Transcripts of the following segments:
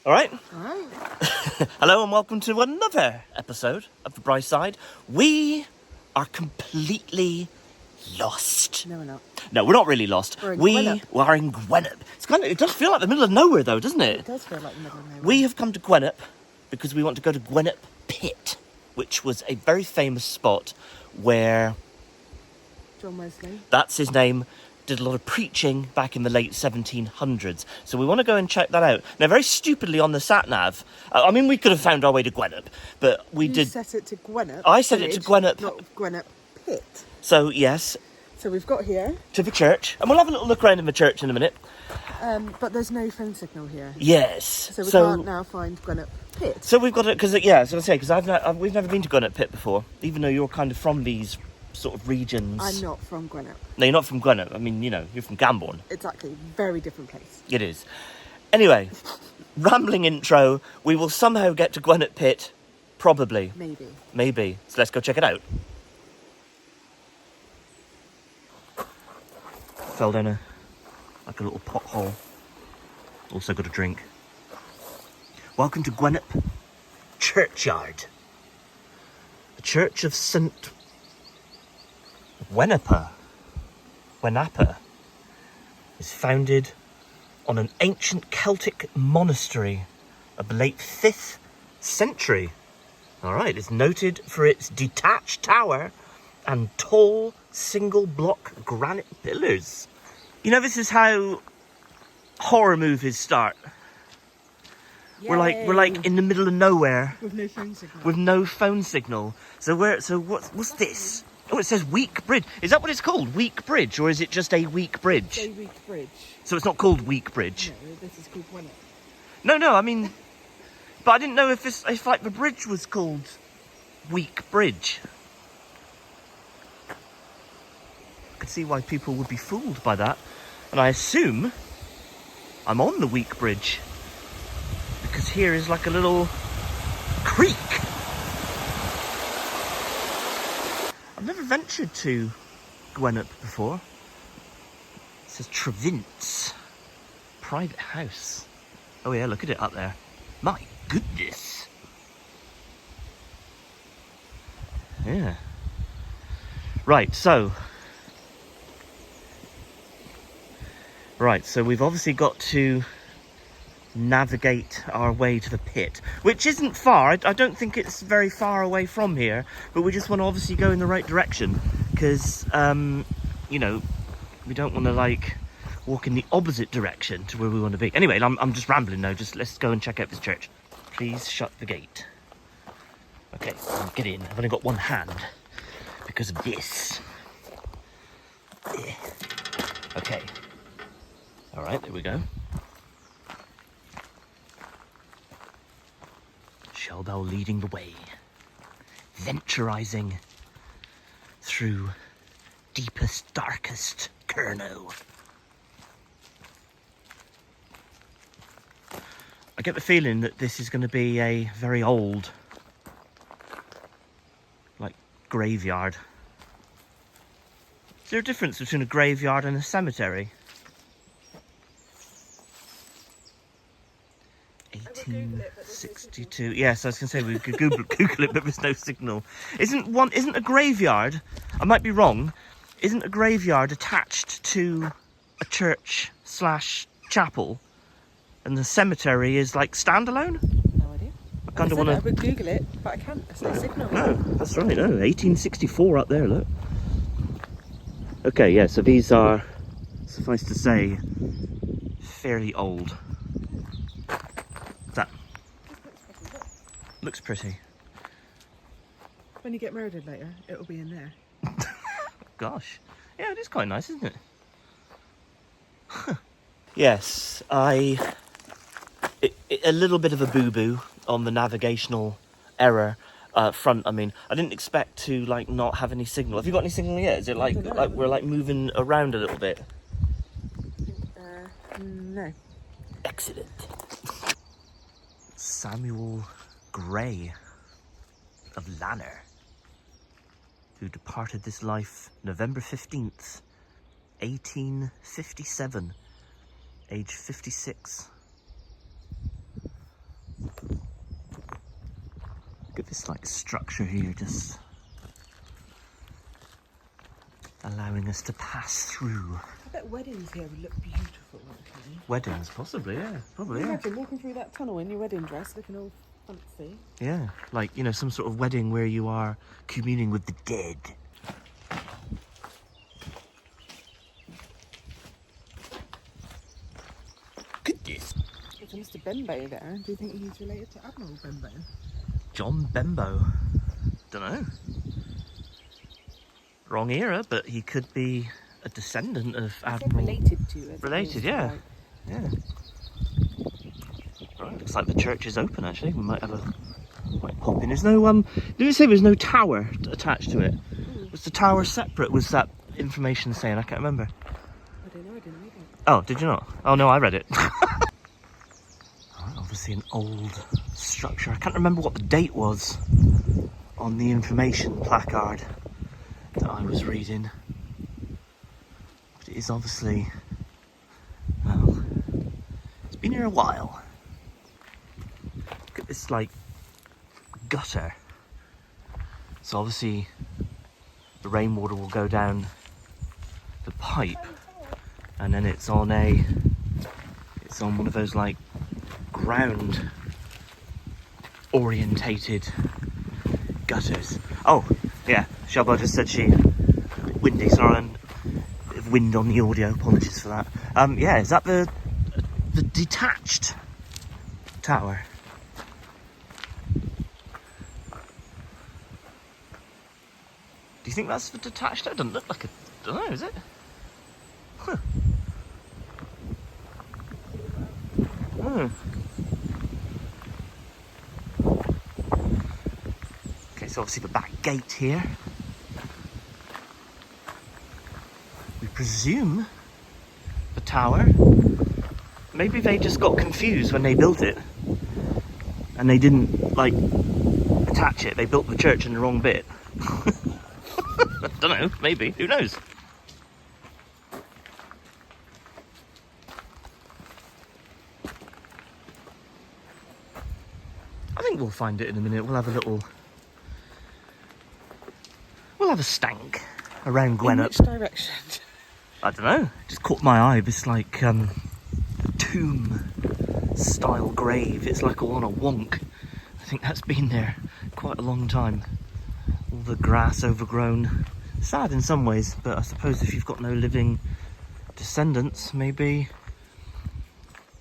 All right. All right. Hello and welcome to another episode of The Bright Side. We are completely lost. No, we're not. No, we're not really lost. We're in we Gwennap. are in Gwennap. It does feel like the middle of nowhere though, doesn't it? It does feel like the middle of nowhere. We have come to Gwennap because we want to go to Gwennap Pit, which was a very famous spot where... John Wesley. That's his name. Did a lot of preaching back in the late 1700s. So we want to go and check that out. Now, very stupidly on the satnav, I mean, we could have found our way to Gwennap, but we You did... set it to Gwennap. I set it to Gwennap. Not Gwennap Pit. So, yes, So we've got here, to the church. And we'll have a little look around in the church in a minute. but there's no phone signal here. Yes. So we can't now find Gwennap Pit. So we've got it, because, yeah, I was going to say, because we've never been to Gwennap Pit before, even though you're kind of from these sort of regions. I'm not from Gwennap. No, you're not from Gwennap. I mean, you know, you're from Gamborne. Exactly. Very different place. It is. Anyway, rambling intro. We will somehow get to Gwennap Pit. Probably. Maybe. So let's go check it out. Fell down like a little pothole. Also got a drink. Welcome to Gwennap Churchyard. The Church of St. Gwennapa is founded on an ancient Celtic monastery of the late 5th century. All right, it's noted for its detached tower and tall single block granite pillars. You know, this is how horror movies start. We're like in the middle of nowhere With no phone signal. with no phone signal. So what's this? Oh, it says Weak Bridge. Is that what it's called? Weak Bridge, or is it just a weak bridge? It's a weak bridge. So it's not called Weak Bridge. No, this is called Gwennap. No, I mean, but I didn't know if like the bridge was called Weak Bridge. I could see why people would be fooled by that, and I assume I'm on the Weak Bridge because here is like a little creek. I've never ventured to Gwennap before. It says Trevint's private house. Oh yeah, look at it up there. My goodness. Yeah. Right, so we've obviously got to navigate our way to the pit, which isn't far. I don't think it's very far away from here, but we just want to obviously go in the right direction because you know, we don't want to like walk in the opposite direction to where we want to be. Anyway, I'm just rambling now. Just let's go and check out this church. Please shut the gate. Okay, I'll get in. I've only got one hand because of this. Yeah. Okay. All right, there we go. Shell bell leading the way, venturizing through deepest, darkest Kerno. I get the feeling that this is going to be a very old, like, graveyard. Is there a difference between a graveyard and a cemetery? 1862. Yes, I was going to say we could Google it, but there's no signal. Isn't a graveyard? I might be wrong. Isn't a graveyard attached to a church / chapel, and the cemetery is like standalone? No idea. I kind of want I to. would Google it, but I can't. There's no signal. No, that's right. No, 1864 up there. Look. Okay, yeah. So these are, suffice to say, fairly old. That looks pretty. When you get murdered later, it'll be in there. Gosh, yeah, it is quite nice, isn't it? Huh. Yes, a little bit of a boo-boo on the navigational error front. I mean, I didn't expect to like not have any signal. Have you got any signal yet? Is it like we're like moving around a little bit? No. Excellent. Samuel Gray of Lanner, who departed this life November 15th, 1857, age 56. Look at this like structure here, just allowing us to pass through. I bet weddings here would look beautiful, actually. Weddings, possibly, yeah, probably, Can you yeah. imagine walking through that tunnel in your wedding dress, looking all fancy? Yeah, like, you know, some sort of wedding where you are communing with the dead. Goodness. There's a Mr. Bembo there. Do you think he's related to Admiral Bembo? John Bembo. Dunno. Wrong era, but he could be a descendant of Admiral. Related to it. Related, yeah. Yeah. Right, looks like the church is open actually. We might have a pop in. There's no did it say there's no tower attached to it? Was the tower separate? Was that information saying? I can't remember. I don't know, I didn't read it. Oh, did you not? Oh no, I read it. Obviously an old structure. I can't remember what the date was on the information placard that I was reading. But it is obviously, well, it's been here a while. Look at this like gutter. So obviously the rainwater will go down the pipe and then it's on one of those like ground orientated gutters. Oh yeah, Shabba just said she a bit windy, sorry, and a bit of wind on the audio, apologies for that. Yeah, is that the detached tower? Do you think that's the detached tower? It doesn't look like a, don't know, is it? Huh. Okay, so obviously the back gate here. We presume the tower. Maybe they just got confused when they built it. And they didn't, like, attach it. They built the church in the wrong bit. Don't know, maybe. Who knows? I think we'll find it in a minute. We'll have a little... We'll have a stank around Gwennap. In which direction? I don't know. It just caught my eye. This like tomb-style grave. It's like all on a wonk. I think that's been there quite a long time. All the grass overgrown. Sad in some ways, but I suppose if you've got no living descendants, maybe,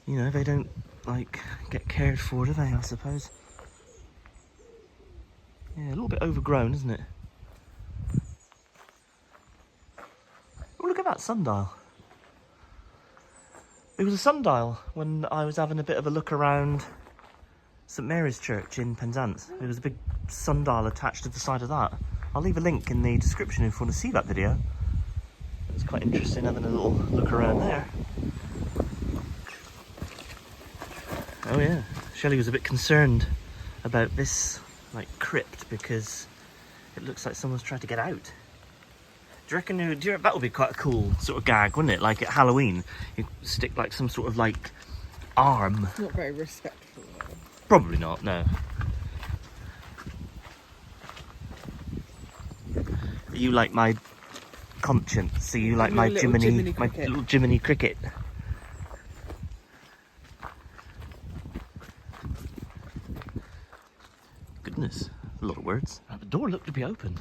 you know, they don't like get cared for, do they? I suppose. Yeah, a little bit overgrown, isn't it? Oh, look at that sundial. There was a sundial when I was having a bit of a look around St Mary's Church in Penzance. There was a big sundial attached to the side of that. I'll leave a link in the description if you want to see that video. It's quite interesting having a little look around there. Oh yeah, Shelley was a bit concerned about this like crypt because it looks like someone's tried to get out. Do you reckon that would be quite a cool sort of gag, wouldn't it? Like at Halloween, you stick like some sort of like arm. It's not very respectful though. Probably not, no. Are you like my conscience? Are you like my Jiminy, my little Jiminy Cricket? Goodness, a lot of words. The door looked to be open.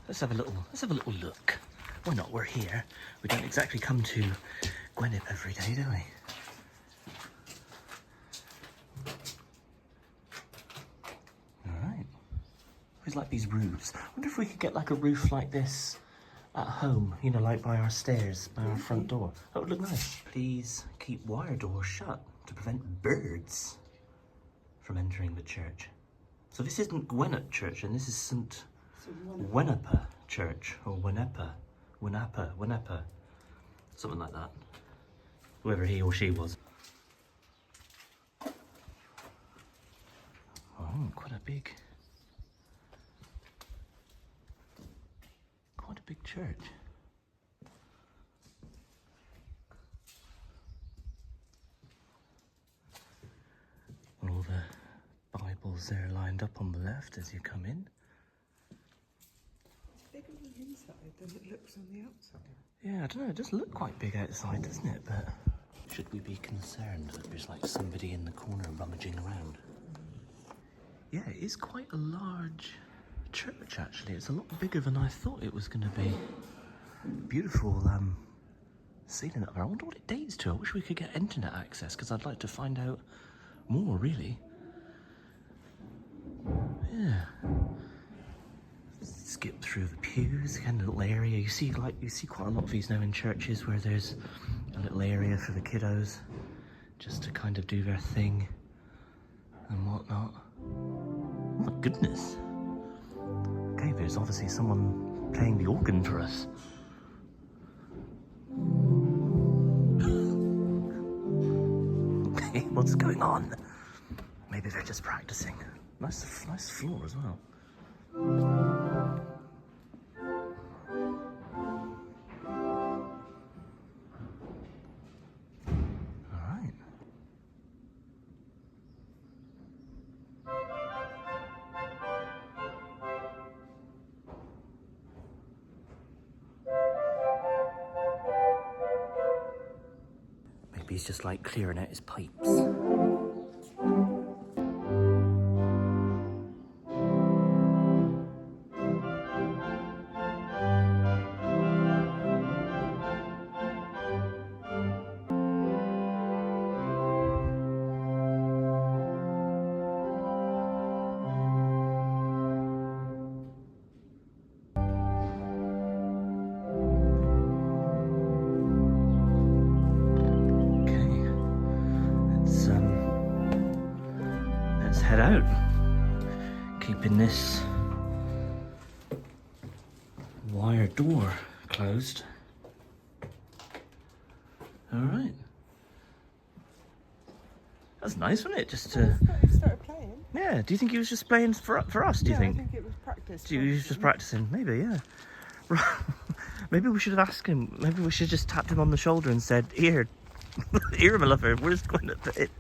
Let's have a little look. Why not? We're here. We don't exactly come to Gwennap every day, do we? Alright. Always like these roofs. I wonder if we could get like a roof like this at home, you know, like by our stairs, by our front door. That would look nice. Please keep wire doors shut to prevent birds from entering the church. So this isn't Gwennap Church, and this is St Gwennap Church, or Gwennapa, something like that. Whoever he or she was. Oh, quite a big church. All the Bibles pews there lined up on the left as you come in. It's bigger on the inside than it looks on the outside. Yeah, I don't know, it does look quite big outside, doesn't it? But should we be concerned that there's like somebody in the corner rummaging around? Yeah, it is quite a large church actually. It's a lot bigger than I thought it was going to be. Beautiful ceiling up there. I wonder what it dates to. I wish we could get internet access because I'd like to find out more really. Yeah. Skip through the pews, again, a little area. You see quite a lot of these now in churches where there's a little area for the kiddos just to kind of do their thing and whatnot. Oh my goodness. Okay, there's obviously someone playing the organ for us. Okay, what's going on? Maybe they're just practicing. Nice floor as well. Alright. Maybe he's just like clearing out his pipes. Head out, keeping this wire door closed. All right, that's nice, wasn't it? Just to He started playing. Yeah. Do you think he was just playing for us? Do you think? I think it was practice. He was just practicing. Maybe, yeah. Maybe we should have asked him. Maybe we should have just tapped him on the shoulder and said, "Here, here, my lover. Where's Gwennap Pit?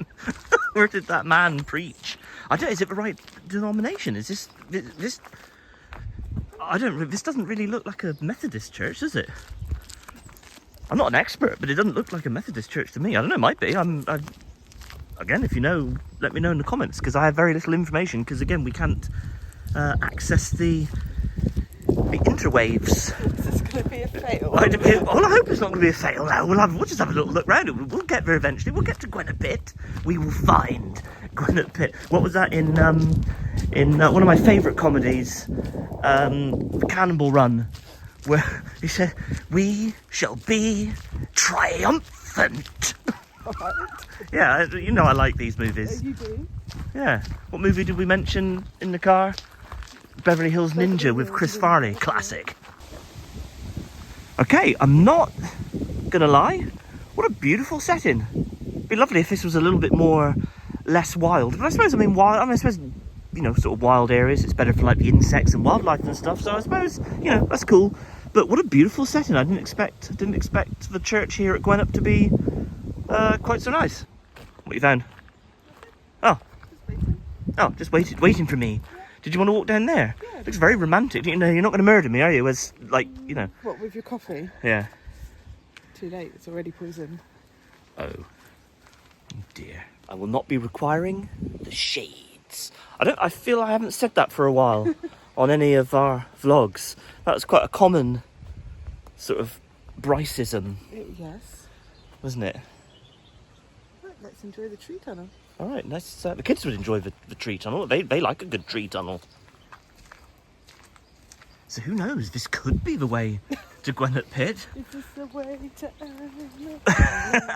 Where did that man preach?" I don't. Is it the right denomination? Is this? I don't. This doesn't really look like a Methodist church, does it? I'm not an expert, but it doesn't look like a Methodist church to me. I don't know. It might be. Again, if you know, let me know in the comments because I have very little information. Because again, we can't access the interwaves. Is this going to be a fail? Well, I hope it's not going to be a fail now. We'll just have a little look round it. We'll get there eventually. We'll get to Gwennap Pit. We will find Gwennap Pit. What was that in one of my favourite comedies, Cannonball Run, where he said, "We shall be triumphant." Yeah, you know I like these movies. You do? Yeah. What movie did we mention in the car? Beverly Hills Ninja with Chris Farley. Classic. Okay, I'm not gonna lie. What a beautiful setting. It'd be lovely if this was a little bit less wild. But I suppose, I suppose, you know, sort of wild areas, it's better for like the insects and wildlife and stuff. So I suppose, you know, that's cool. But what a beautiful setting. I didn't expect the church here at Gwennap to be quite so nice. What you found? Oh, just waiting for me. Did you want to walk down there? Yeah. Looks very romantic. You know, you're not going to murder me, are you? As like, you know. What, with your coffee? Yeah. Too late. It's already poisoned. Oh dear. I will not be requiring the shades. I feel I haven't said that for a while on any of our vlogs. That was quite a common sort of Bryceism, Yes. wasn't it? Right, let's enjoy the tree tunnel. All right, nice. The kids would enjoy the tree tunnel. They like a good tree tunnel. So who knows? This could be the way to Gwennap Pit. Is this the way to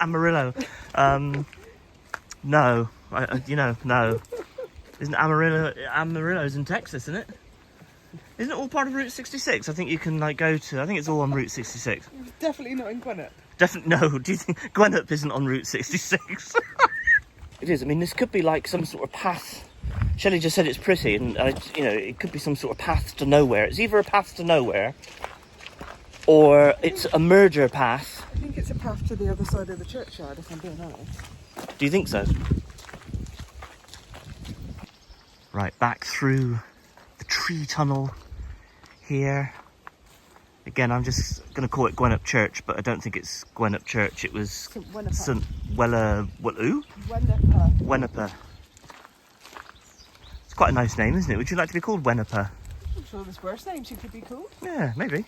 Amarillo. No. No. Isn't Amarillo's in Texas, isn't it? Isn't it all part of Route 66? I think you can like go to. I think it's all on Route 66. It's definitely not in Gwennap. Definitely no. Do you think Gwennap isn't on Route 66? It is. I mean, this could be like some sort of path. Shelley just said it's pretty, and you know, it could be some sort of path to nowhere. It's either a path to nowhere, or it's a merger path. I think it's a path to the other side of the churchyard, if I'm being honest. Do you think so? Right, back through the tree tunnel here. Again, I'm just going to call it Gwennap Church, but I don't think it's Gwennap Church. It was St. Gwennap. It's quite a nice name, isn't it? Would you like to be called Gwennap? I'm sure there's worse names you could be called. Yeah, maybe.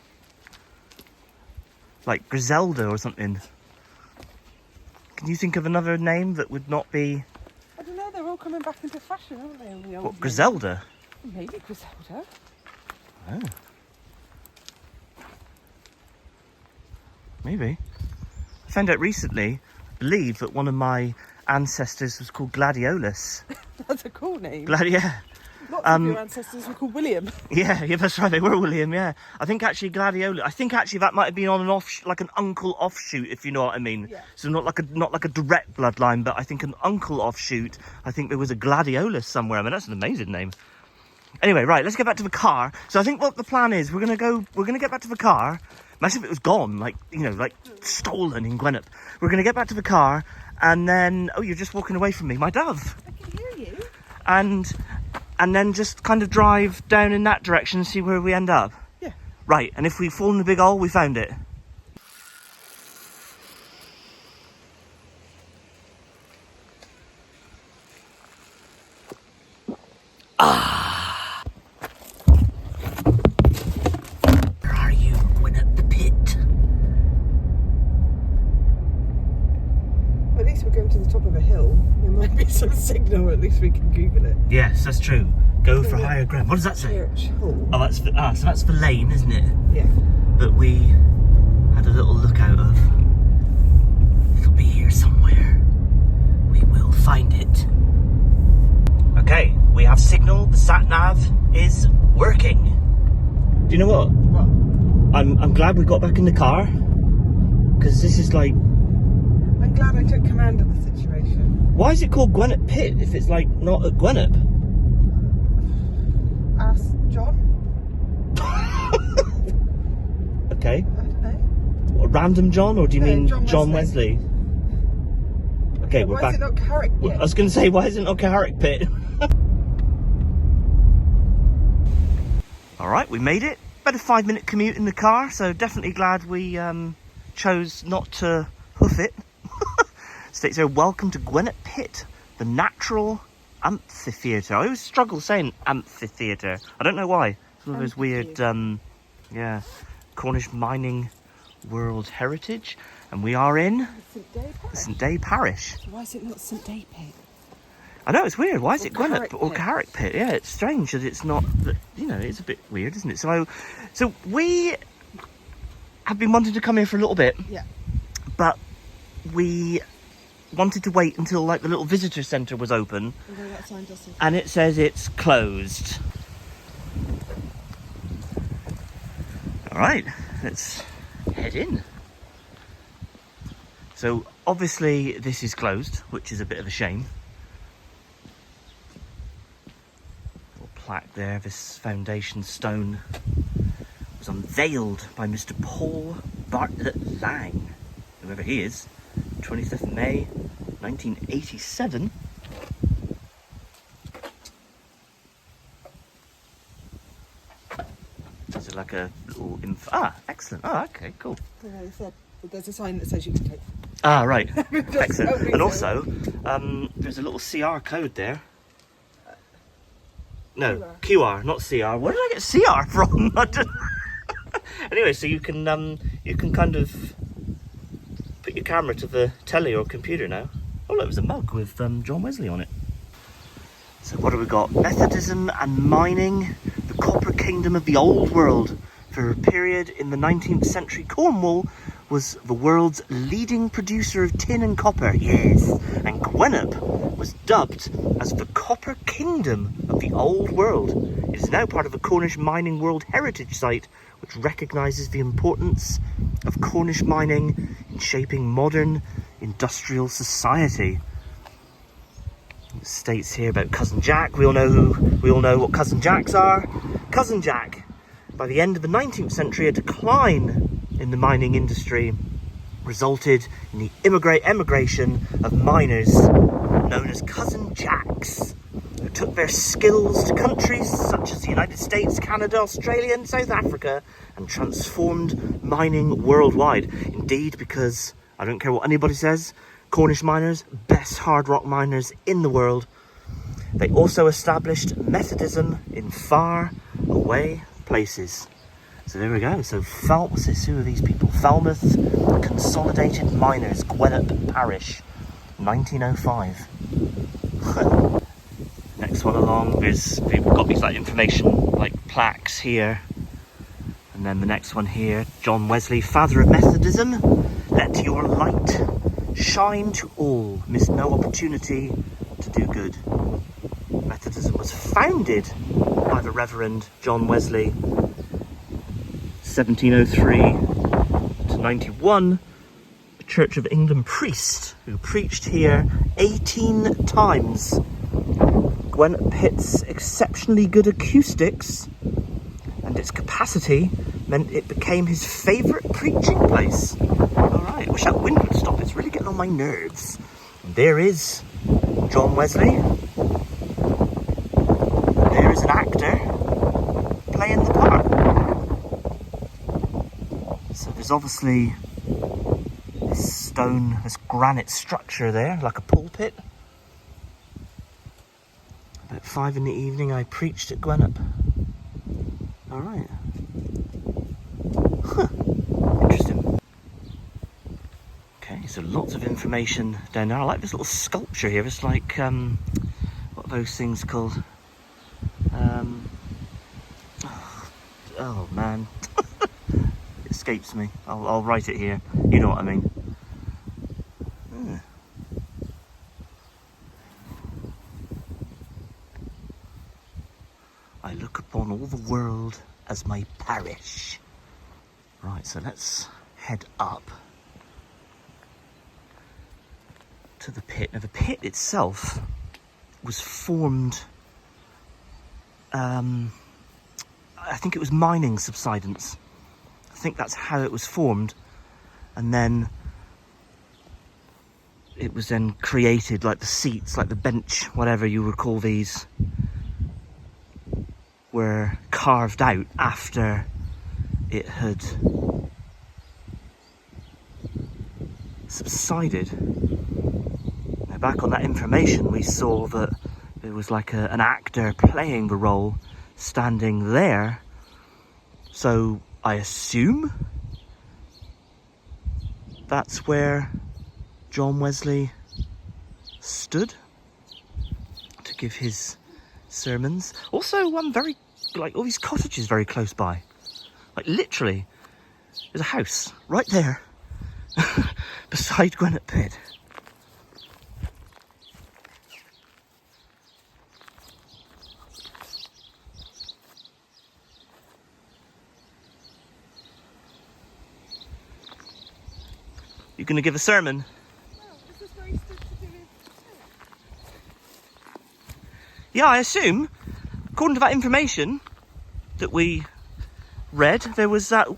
Like Griselda or something. Can you think of another name that would not be... I don't know, they're all coming back into fashion, aren't they? The old What, Griselda? Maybe Griselda. Oh. Maybe. I found out recently, I believe that one of my ancestors was called Gladiolus. That's a cool name. Yeah. Lots of your ancestors were called William. Yeah, that's right. They were William. Yeah, I think actually Gladiolus. I think actually that might have been on an like an uncle offshoot, if you know what I mean. Yeah. So not like a direct bloodline, but I think an uncle offshoot. I think there was a Gladiolus somewhere. I mean, that's an amazing name. Anyway, right, let's get back to the car. So I think what the plan is, we're gonna get back to the car. Imagine if it was gone, like, you know, like stolen in Gwennap. We're gonna get back to the car, and then you're just walking away from me, my dove. I can hear you. And then just kind of drive down in that direction and see where we end up. Yeah. Right, and if we fall in the big hole, we found it. Where are you? Gwennap Pit. At least we're going to the top of a hill. There might be some signal, at least we can Google it. Yes, that's true. Go for higher ground. What does that say? Church Hall. Oh, so that's the lane, isn't it? Yeah. That we had a little look out of. It'll be here somewhere. We will find it. Okay, we have signal. The satnav is working. Do you know what? What? I'm glad we got back in the car, because this is like... I'm glad I took command of the situation. Why is it called Gwennap Pit if it's like not at Gwennap? Ask John? Okay. I don't know. What, Random John, or do you mean John Wesley? Okay, we're Why back. is it not Carrick Pit? I was going to say, why isn't it not Carrick Pit? All right, we made it. About a 5-minute commute in the car, so definitely glad we chose not to hoof it. States here, welcome to Gwennap Pit, the natural amphitheater. I always struggle saying amphitheater. I don't know why. It's one of those weird, Cornish mining world heritage. And we are in St. Day Parish. Why is it not St. Day Pit? I know, it's weird. Why is it Carrick Gwennap or Pit? Carrick Pit? Yeah, it's strange that it's not, you know, it's a bit weird, isn't it? So we have been wanting to come here for a little bit. Yeah. But we wanted to wait until like the little visitor centre was open, Although that sign does say... and it says it's closed. All right, let's head in. So obviously this is closed, which is a bit of a shame. Little plaque there. This foundation stone was unveiled by Mr. Paul Bartlett Lang, whoever he is, 25th of May 1987. Is it like a little excellent. Oh, okay, cool. Well, said, there's a sign that says you can take... Ah, right. Just Excellent. hoping And so. also, there's a little CR code there. No, QR, not CR. Where did I get CR from? I don't... Anyway, so you can kind of put your camera to the telly or computer now. Oh, look, there's a mug with John Wesley on it. So what have we got? Methodism and mining, the copper kingdom of the old world. For a period in the 19th century, Cornwall was the world's leading producer of tin and copper, yes. And Gwennap was dubbed as the copper kingdom of the old world. It is now part of the Cornish Mining World Heritage Site, which recognises the importance of Cornish mining in shaping modern industrial society. It states here about Cousin Jack. We all know what Cousin Jacks are. Cousin Jack. By the end of the 19th century, a decline in the mining industry resulted in the emigration of miners known as Cousin Jacks, who took their skills to countries such as the United States, Canada, Australia and South Africa and transformed mining worldwide. Indeed, because I don't care what anybody says, Cornish miners, best hard rock miners in the world. They also established Methodism in far away places. So there we go. So what's this? Who are these people? Falmouth Consolidated Miners, Gwennap Parish, 1905. Next one along, we've got these like information, like plaques here. And then the next one here, John Wesley, father of Methodism. Let your light shine to all, miss no opportunity to do good. Methodism was founded by the Reverend John Wesley, 1703 to 91, a Church of England priest who preached here 18 times. Gwennap Pit's exceptionally good acoustics and its capacity meant it became his favourite preaching place. Alright, I wish that wind would stop, it's really getting on my nerves. And there is John Wesley. There is an actor playing the part. So there's obviously this stone, this granite structure there, like a pulpit. About 5 in the evening I preached at Gwennap. Alright. Huh. Interesting. Okay, so lots of information down there. I like this little sculpture here. It's like, what are those things called? Oh man. It escapes me. I'll write it here. You know what I mean. I look upon all the world as my parish. Right, so let's head up to the pit. Now the pit itself was formed, I think it was mining subsidence. I think that's how it was formed. And then it was then created, like the seats, like the bench, whatever you would call these, were carved out after it had subsided. Now back on that information we saw that there was like an actor playing the role standing there, so I assume that's where John Wesley stood to give his sermons. Also, all these cottages very close by. Like literally, there's a house right there beside Gwennap Pit. You gonna give a sermon? No, this is where he stood to do it. Yeah, I assume, according to that information that we read, there was that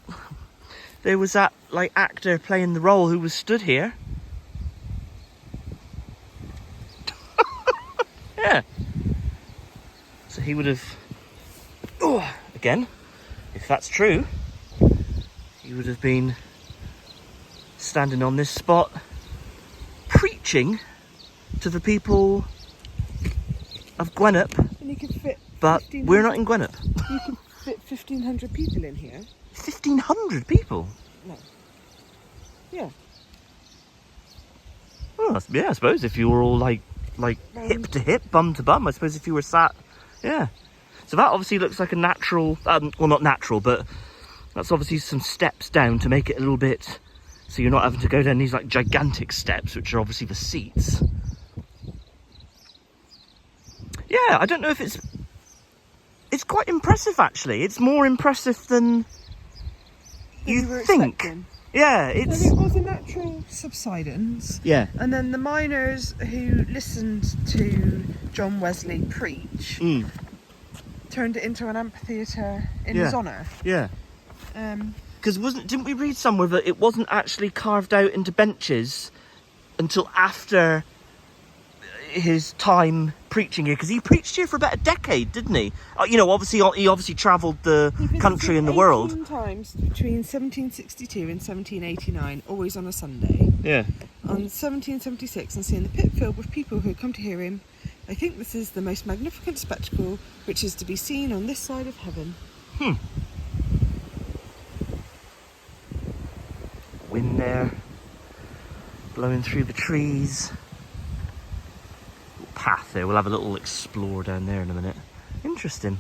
like actor playing the role who was stood here. Yeah. So he would have, again, if that's true, he would have been standing on this spot preaching to the people of Gwennap. And you could fit, but we're not in Gwennap. You could fit 1,500 people in here. 1,500 people? No. Yeah. Well, yeah, I suppose if you were all like hip to hip, bum to bum, I suppose if you were sat, yeah. So that obviously looks like a natural, well not natural, but that's obviously some steps down to make it a little bit, so you're not having to go down these like gigantic steps, which are obviously the seats. Yeah, I don't know if it's quite impressive actually. It's more impressive than you think. Expecting. Yeah, it's... And it was a natural subsidence. Yeah. And then the miners who listened to John Wesley preach turned it into an amphitheater in his honour. Yeah. Because didn't we read somewhere that it wasn't actually carved out into benches until after his time preaching here, because he preached here for about a decade, didn't he? You know, obviously he obviously travelled the country and the world 18 times between 1762 and 1789, always on a Sunday. Yeah. On 1776, and seeing the pit filled with people who come to hear him, I think this is the most magnificent spectacle which is to be seen on this side of heaven. Wind there, blowing through the trees. Little path there. We'll have a little explore down there in a minute. Interesting.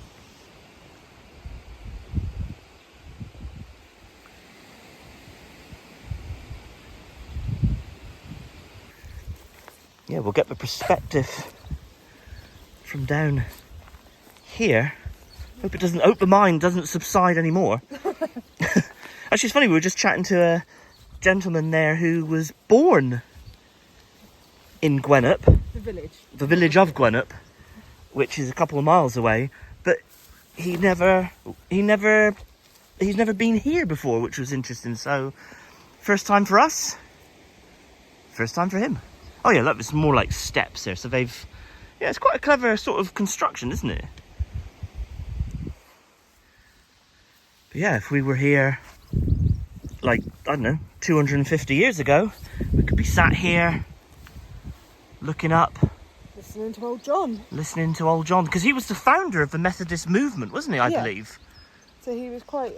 Yeah, we'll get the perspective from down here. Hope the mind doesn't subside anymore. Actually, it's funny, we were just chatting to a gentleman there who was born in Gwennap. The village of Gwennap, which is a couple of miles away, but he's never been here before, which was interesting. So, first time for us, first time for him. Oh yeah, look, it's more like steps there. So yeah, it's quite a clever sort of construction, isn't it? But yeah, if we were here, like, I don't know, 250 years ago, we could be sat here, looking up. Listening to old John. Listening to old John, because he was the founder of the Methodist movement, wasn't he, I believe? So he was quite,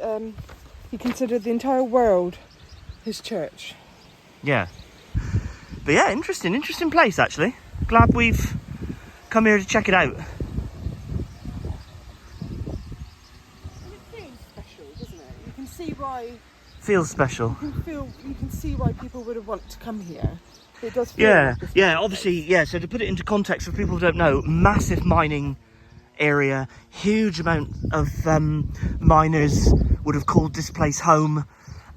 he considered the entire world his church. Yeah. But yeah, interesting place, actually. Glad we've come here to check it out. And it feels special, doesn't it? You can see why... Feels special. You can see why people would have wanted to come here. It does feel obviously, so to put it into context for people who don't know, massive mining area, huge amount of miners would have called this place home,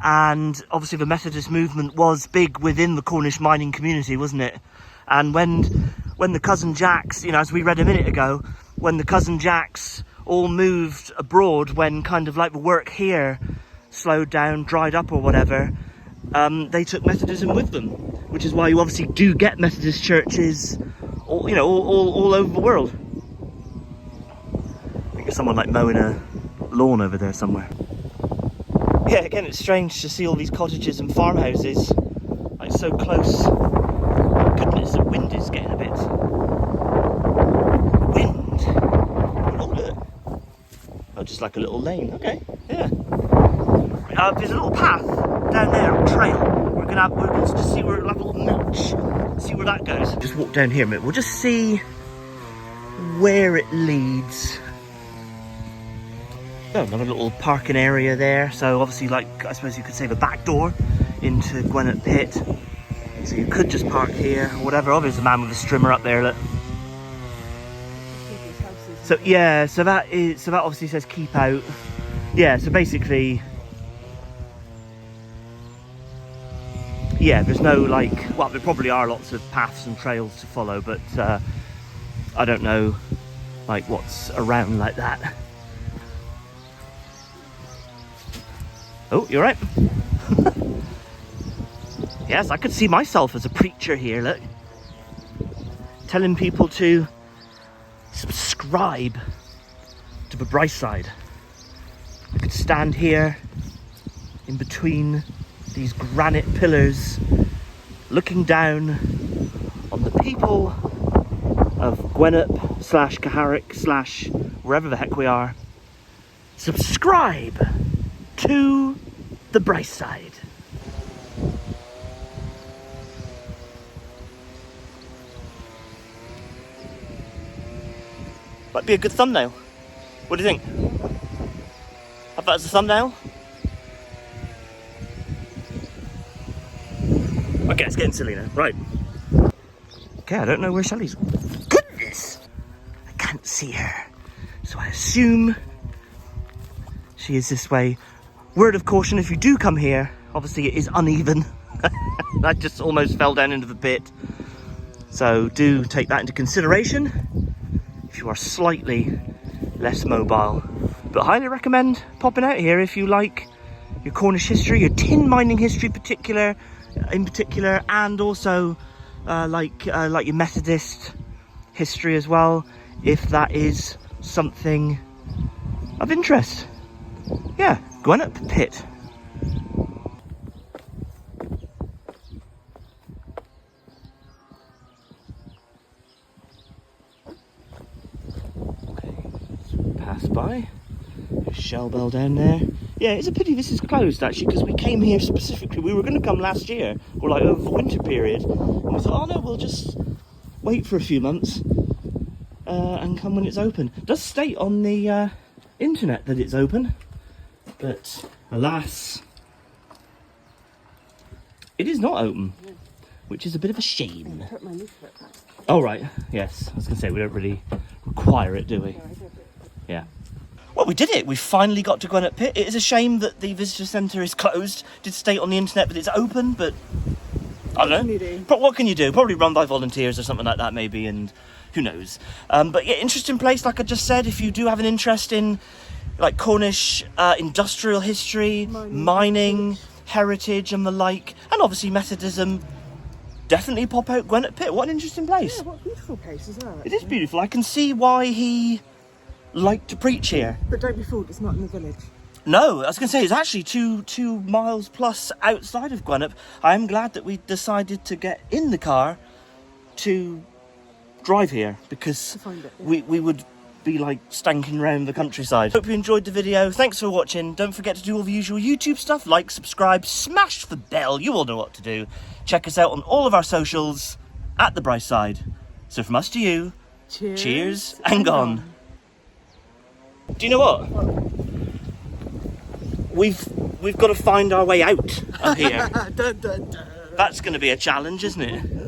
and obviously the Methodist movement was big within the Cornish mining community, wasn't it? And when the cousin Jacks, you know, as we read a minute ago, when the cousin Jacks all moved abroad, when kind of like the work here slowed down, dried up or whatever, they took Methodism with them, which is why you obviously do get Methodist churches all over the world. I think there's someone like mowing a lawn over there somewhere. Yeah, again, it's strange to see all these cottages and farmhouses like so close. Goodness, the wind is getting a bit... Wind? Oh, look. Oh, just like a little lane. Okay, yeah. There's a little path down there, a trail. We're gonna just see where, like a little notch, see where that goes. Just walk down here a minute. We'll just see where it leads. Oh, another little parking area there. So obviously, like, I suppose you could say the back door into Gwennap Pit. So you could just park here or whatever. Oh, there's a man with a strimmer up there, look. So yeah, so that obviously says keep out. Yeah, so basically, yeah, there's no, like, well, there probably are lots of paths and trails to follow, but I don't know, like, what's around like that. Oh, you're right. Yes, I could see myself as a preacher here, look. Telling people to subscribe to the bright side. I could stand here in between these granite pillars, looking down on the people of Gwennap / Carrick / wherever the heck we are. Subscribe to the bright side. Might be a good thumbnail. What do you think? How about as a thumbnail? Okay, it's getting silly now. Right. Okay, I don't know where Shelley's. Goodness! I can't see her. So I assume she is this way. Word of caution, if you do come here, obviously it is uneven. I just almost fell down into the pit. So do take that into consideration if you are slightly less mobile. But highly recommend popping out here if you like your Cornish history, your tin mining history in particular, and also like your Methodist history as well, if that is something of interest. Yeah, Gwennap Pit. Pass by. There's Shell Bell down there. Yeah, it's a pity this is closed actually, because we came here specifically. We were going to come last year, or like over the winter period, and we thought, oh no, we'll just wait for a few months and come when it's open. It does state on the internet that it's open, but alas, it is not open, which is a bit of a shame. Put my leaflet back. Oh right, yes. I was going to say, we don't really require it, do we? No, I don't. Yeah. Well, we did it. We finally got to Gwennap Pit. It is a shame that the visitor centre is closed. It did state on the internet that it's open, but I don't know. But what can you do? Probably run by volunteers or something like that, maybe, and who knows. But yeah, interesting place, like I just said. If you do have an interest in like Cornish industrial history, mining, heritage and the like, and obviously Methodism, definitely pop out Gwennap Pit. What an interesting place. Yeah, what a beautiful place as well. It is beautiful. I can see why he liked to preach here. But don't be fooled, it's not in the village. No, I was going to say, it's actually two miles plus outside of Gwennap. I am glad that we decided to get in the car to drive here, because To find it, yeah. we would be like stanking around the countryside. Hope you enjoyed the video. Thanks for watching. Don't forget to do all the usual YouTube stuff, like, subscribe, smash the bell. You all know what to do. Check us out on all of our socials at the Bright Side. So from us to you, cheers and gone. Do you know what? We've got to find our way out of here. Dun, dun, dun. That's going to be a challenge, isn't it?